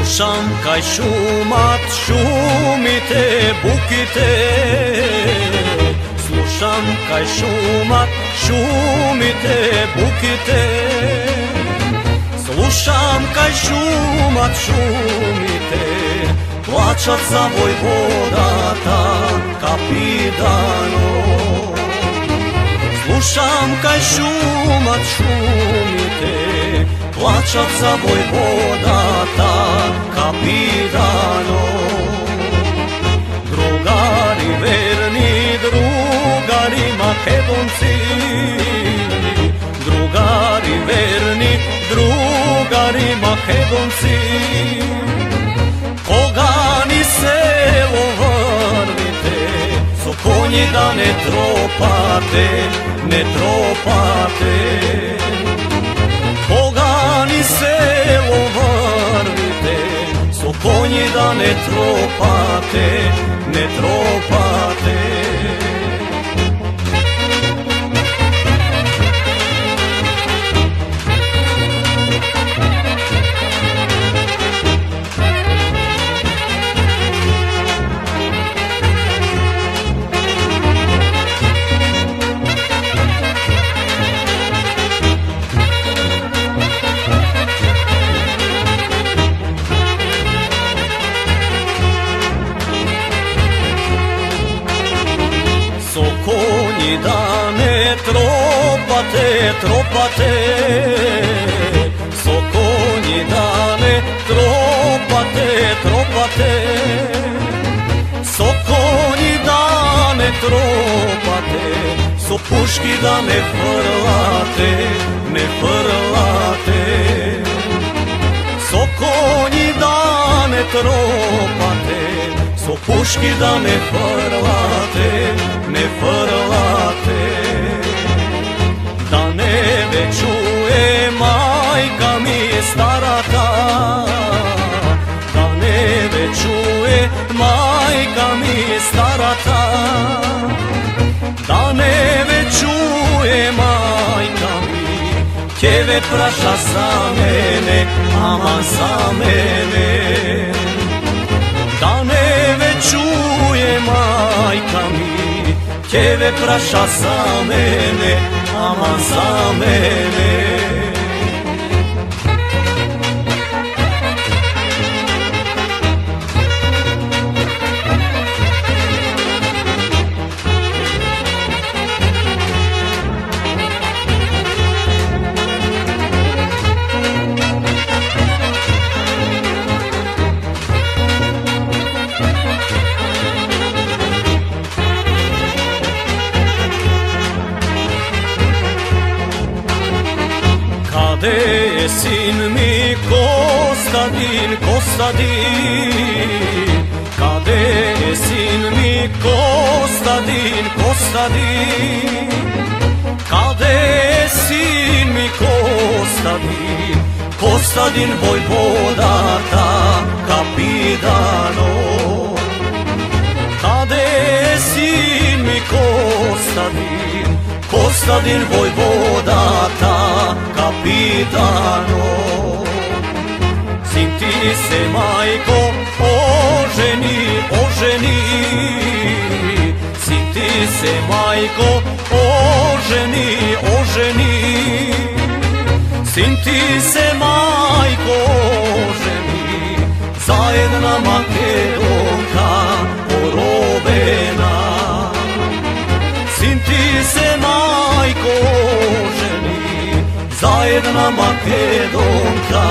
Slušam kaj šumat šumite bukite, slušam kaj šumat šumite bukite, slušam kaj šumat šumite, plačat za vojvodata kapitano. Slušam kaj šumat šumite, plačat za vojvodata kapitano. Drugari verni, drugari makedonci, drugari verni, drugari makedonci, pogani selo vrvite, so konji da ne tropate, ne tropate. Pogani selo vrvite, so konji da ne tropate, ne tropate. So konji da ne tropate, tropate, so konji da ne tropate, tropate, so konji da ne tropate, so puški da ne frlate, ne frlate, so konji da ne tropate, so puški da ne frlate, ne frlate. Da ne čuje majka mi starata, da ne čuje majka mi starata, da ne čuje majka mi, ćeve praša za mene, aman za mene. Da ne čuje majka mi, ćeve praša za mene, aman za mene. Kade je sin mi Kostadin, Kostadin, kade je sin mi Kostadin, Kostadin, kade je sin mi Kostadin, Kostadin vojvodata kapitano. Kade je sin mi Kostadin, Kostadin vojvodata kapitano. Sin ti se majko oženi, oženi, sin ti se majko oženi, oženi, sin ti se majko oženi, zajedna Makedonka porobena. Sin ti se majko oženi, zajedna Makedonka